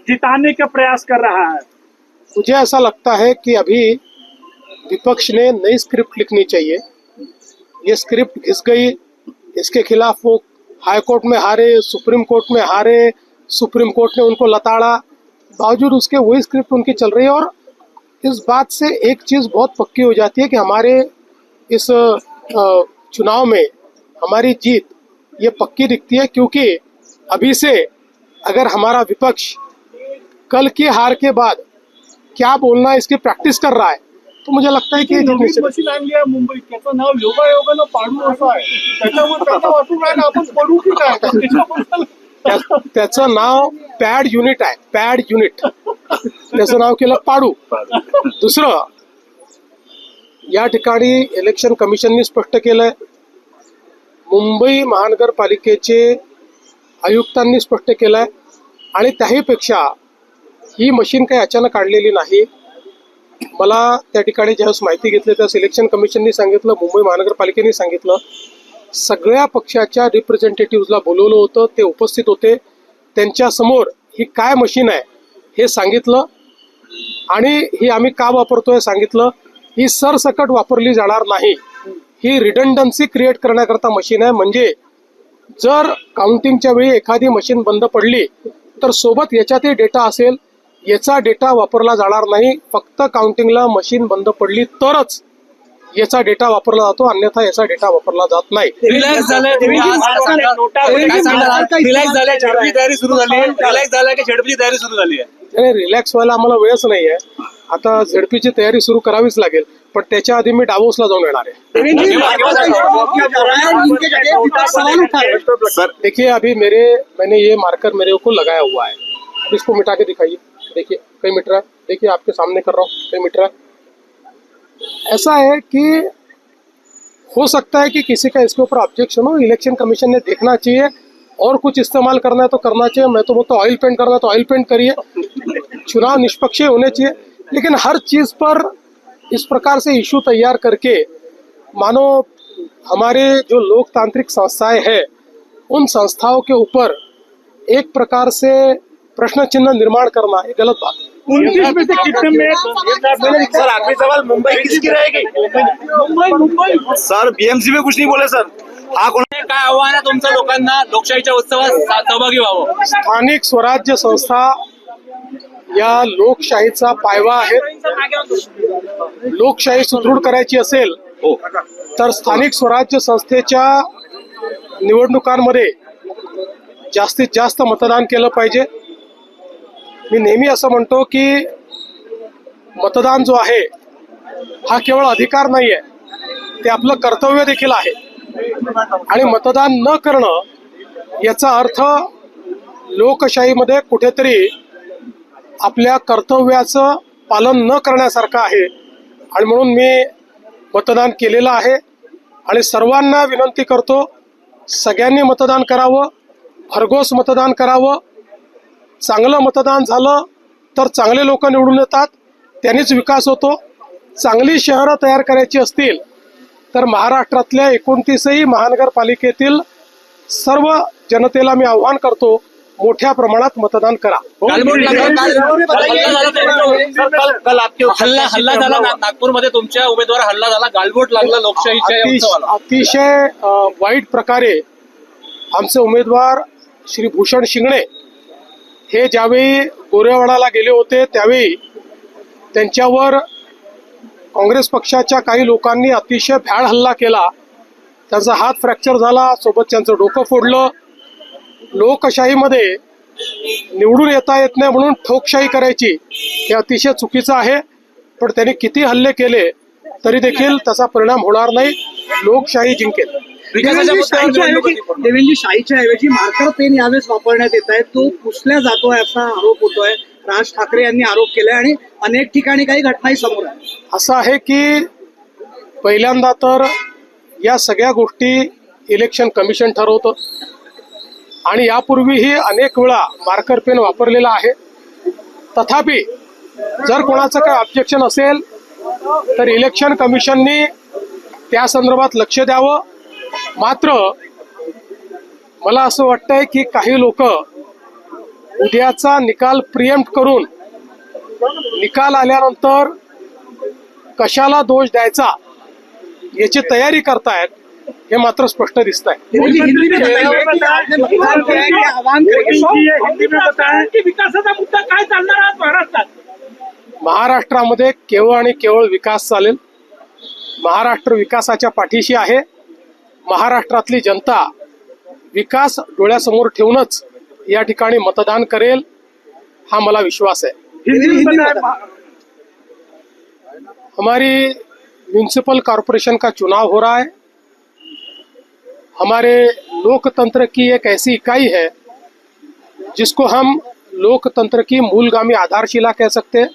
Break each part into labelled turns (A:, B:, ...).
A: जिताने का प्रयास कर रहा है।
B: मुझे ऐसा लगता है कि अभी विपक्ष ने नई स्क्रिप्ट लिखनी चाहिए। ये स्क्रिप्ट घिस गई, इसके खिलाफ वो हाई कोर्ट में हारे, सुप्रीम कोर्ट में हारे, सुप्रीम कोर्ट ने उनको लताड़ा, बावजूद उसके वही स्क्रिप्ट उनकी चल रही है। और इस बात से एक चीज़ बहुत पक्की हो जाती है कि हमारे इस चुनाव में हमारी जीत ये पक्की दिखती है, क्योंकि अभी से अगर हमारा विपक्ष कल की हार के बाद क्या बोलना है इसकी प्रॅक्टिस कर रहा है, तो मुझे लगता है की
A: मशीन आणली आहे मुंबईत, त्याचं नाव योगायोगानं पाडू असं आहे। त्याच्यावर त्यांना वाटून राहिलं आपण पडू की काय?
B: त्याचं नाव पॅड युनिट आहे, पॅड युनिट, त्याचं नाव केलं पाडू। दुसरं, या ठिकाणी इलेक्शन कमिशनने स्पष्ट केलंय, मुंबई महानगरपालिकेचे आयुक्तांनी स्पष्ट केलंय, आणि त्याहीपेक्षा ही मशीन काही अचानक काढलेली नाही। मला त्या ठिकाणी ज्यावेळेस माहिती घेतली त्यावेळेस इलेक्शन कमिशननी सांगितलं, मुंबई महानगरपालिकेने सांगितलं, सगळ्या पक्षाच्या रिप्रेझेंटेटिव्हला बोलवलं होतं, ते उपस्थित होते, त्यांच्यासमोर ही काय मशीन आहे हे सांगितलं, आणि ही आम्ही का वापरतोय सांगितलं। ही सरसकट वापरली जाणार नाही, ही रिडंडन्सी क्रिएट करण्याकरता मशीन आहे। म्हणजे जर काउंटिंगच्या वेळी एखादी मशीन बंद पडली तर सोबत याच्यातही डेटा असेल, याचा डेटा वापरला जाणार नाही। फक्त काउंटिंगला मशीन बंद पडली तरच याचा डेटा वापरला जातो, अन्यथा याचा डेटा वापरला जात नाही।
C: रिलॅक्स झालंय तुम्ही, रिलॅक्स झालंय, झडपीची तयारी सुरू झाली आहे, रिलॅक्स झालाय की झडपीची तयारी सुरू झाली आहे?
B: रिलॅक्स व्हायला आम्हाला वेळच नाही आहे, आता झडपीची तयारी सुरू करावीच लागेल, पण त्याच्या आधी मी डावोसला जाऊन येणार आहे। देखिए अभी मैंने ये मार्कर मेरे को लगाया हुआ है, अब इसको मिटा के दिखाइए, देखिए कई मीटर है, देखिए आपके सामने कर रहा हूँ, कई मीटर है। ऐसा है कि हो सकता है कि किसी का इसके ऊपर ऑब्जेक्शन हो, इलेक्शन कमीशन ने देखना चाहिए, और कुछ इस्तेमाल करना है तो करना चाहिए। मैं तो बोलता हूँ ऑयल पेंट करना है तो ऑयल पेंट करिए, चुनाव निष्पक्ष होने चाहिए, लेकिन हर चीज़ पर इस प्रकार से इशू तैयार करके मानो हमारे जो लोकतांत्रिक संस्थाएं हैं उन संस्थाओं के ऊपर एक प्रकार से प्रश्न चिन्ह निर्माण करना ये गलत बात है।
A: 29 में से कितने में
C: सर आखिरी सवाल, मुंबई किसकी रहेगी?
A: मुंबई
C: सर बीएमसी में कुछ नहीं बोले सर। हा कोण काय आव्हान आहे तुमचं लोकांना लोकशाहीच्या उत्सवात सहभागी व्हावं?
B: स्थानिक स्वराज्य संस्था या लोकशाहीचा पायवा आहे। लोकशाही सुदृढ करायची असेल तर स्थानिक स्वराज्य संस्थेच्या निवडणुकांमध्ये जास्तीत जास्त मतदान केलं पाहिजे। मी नेहमी असं म्हणतो की मतदान जो आहे हा केवळ अधिकार नाही आहे, ते आपलं कर्तव्य देखील आहे, आणि मतदान न करणं याचा अर्थ लोकशाहीमध्ये कुठेतरी आपल्या कर्तव्याचं पालन न करण्यासारखं आहे। आणि म्हणून मी मतदान केलेलं आहे आणि सर्वांना विनंती करतो, सगळ्यांनी मतदान करावं, भरघोस मतदान करावं। चांगलं मतदान झालं तर चांगले लोक निवडून येतात, त्यांनीच विकास होतो। चांगली शहरं तयार करायची असतील तर महाराष्ट्रातल्या 29ही महानगरपालिकेतील सर्व जनतेला मी आव्हान करतो, मोठ्या प्रमाणात मतदान करा।
C: हल्ला झाला नागपूरमध्ये, तुमच्या उमेदवार हल्ला झाला, गालबोट लागला लोकशाहीच्या
B: अतिशय वाईट प्रकारे आमचे उमेदवार श्री भूषण शिंगणे हे ज्यावेळी गोरेवाडाला गेले होते त्यावेळी त्यांच्यावर काँग्रेस पक्षाच्या काही लोकांनी अतिशय भ्याड हल्ला केला, त्यांचा हात फ्रॅक्चर झाला, सोबत त्यांचं डोकं फोडलं। लोकशाहीमध्ये निवडून येता येत नाही म्हणून ठोकशाही करायची हे अतिशय चुकीचं आहे, पण त्यांनी किती हल्ले केले तरी देखील त्याचा परिणाम होणार नाही, लोकशाही जिंकेल।
D: देवेंद्रजी, शाहीच्या ऐवजी मार्कर पेन यावेळेस वापरण्यात येत आहे, तो पुसल्या जातोय असा आरोप होतोय, राज ठाकरे यांनी आरोप केलाय आणि अनेक ठिकाणी काही घटनाही समोर आहे।
B: असं आहे की पहिल्यांदा तर या सगळ्या गोष्टी इलेक्शन कमिशन ठरवतं, आणि यापूर्वीही अनेक वेळा मार्कर पेन वापरलेला आहे। तथापि जर कोणाचं काही ऑब्जेक्शन असेल तर इलेक्शन कमिशननी त्या संदर्भात लक्ष द्यावं। मात्र मला असं वाटतंय की काही लोक उद्याचा निकाल प्रिएम्प्ट करून निकाल आल्यानंतर कशाला दोष द्यायचा याची तयारी करतायत हे मात्र स्पष्ट दिसत आहे.
D: मुझे हिंदी में बताइए कि आपने मतदान किया है क्या आह्वान करेंगे?
A: हिंदी में बताएं की विकासाचा मुद्दा काय चालणार आहे महाराष्ट्रात.
B: महाराष्ट्रामध्ये केवळ आणि केवळ विकास चालेल. महाराष्ट्र विकासाच्या पाठीशी आहे. महाराष्ट्रातली जनता विकास डोळ्यासमोर ठेवूनच या ठिकाणी मतदान करेल हा मला विश्वास है.
A: हिंदी में बताएं.
B: हमारी म्यूनिसिपल कॉरपोरेशन का चुनाव हो रहा है. हमारे लोकतंत्र की एक ऐसी इकाई है जिसको हम लोकतंत्र की मूलगामी आधारशिला कह सकते हैं.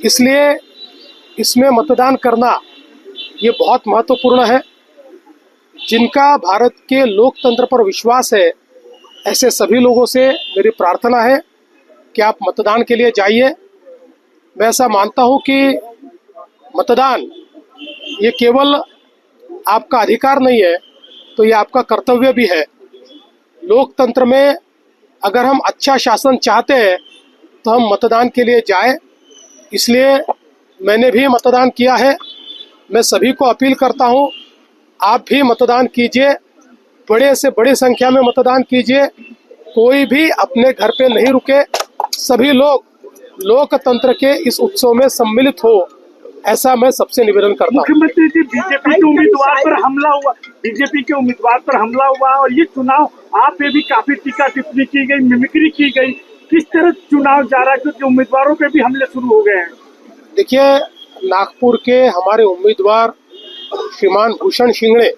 B: इसलिए इसमें मतदान करना ये बहुत महत्वपूर्ण है. जिनका भारत के लोकतंत्र पर विश्वास है ऐसे सभी लोगों से मेरी प्रार्थना है कि आप मतदान के लिए जाइए. मैं ऐसा मानता हूँ कि मतदान ये केवल आपका अधिकार नहीं है तो ये आपका कर्तव्य भी है. लोकतंत्र में अगर हम अच्छा शासन चाहते हैं तो हम मतदान के लिए जाएं. इसलिए मैंने भी मतदान किया है. मैं सभी को अपील करता हूँ आप भी मतदान कीजिए. बड़े से बड़ी संख्या में मतदान कीजिए. कोई भी अपने घर पे नहीं रुके. सभी लोग लोकतंत्र के इस उत्सव में सम्मिलित हो ऐसा मैं सबसे निवेदन करता हूँ.
A: मुख्यमंत्री जी बीजेपी के उम्मीदवार पर हमला हुआ. बीजेपी के उम्मीदवार पर हमला हुआ और ये चुनाव आप पे भी काफी टीका टिप्पणी की गई, मिमिक्री की गई. किस तरह चुनाव जा रहा है क्योंकि उम्मीदवारों पे भी हमले शुरू हो गए हैं.
B: देखिए नागपुर के हमारे उम्मीदवार श्रीमान भूषण शिंगड़े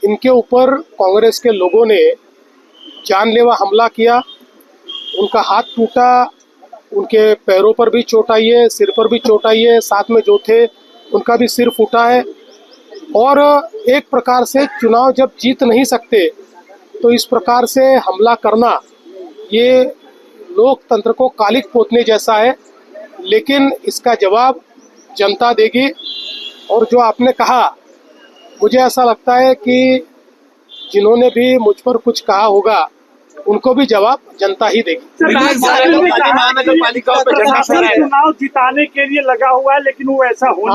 B: इनके ऊपर कांग्रेस के लोगों ने जानलेवा हमला किया. उनका हाथ टूटा, उनके पैरों पर भी चोट आई है, सिर पर भी चोट आई है. साथ में जो थे उनका भी सिर फूटा है. और एक प्रकार से चुनाव जब जीत नहीं सकते तो इस प्रकार से हमला करना ये लोकतंत्र को कालिक पोतने जैसा है. लेकिन इसका जवाब जनता देगी. और जो आपने कहा मुझे ऐसा लगता है कि जिन्होंने भी मुझ पर कुछ कहा होगा उनको भी जवाब जनता ही देगी.
A: प्रशासन चुनाव जिताने के लिए लगा हुआ है लेकिन वो ऐसा होने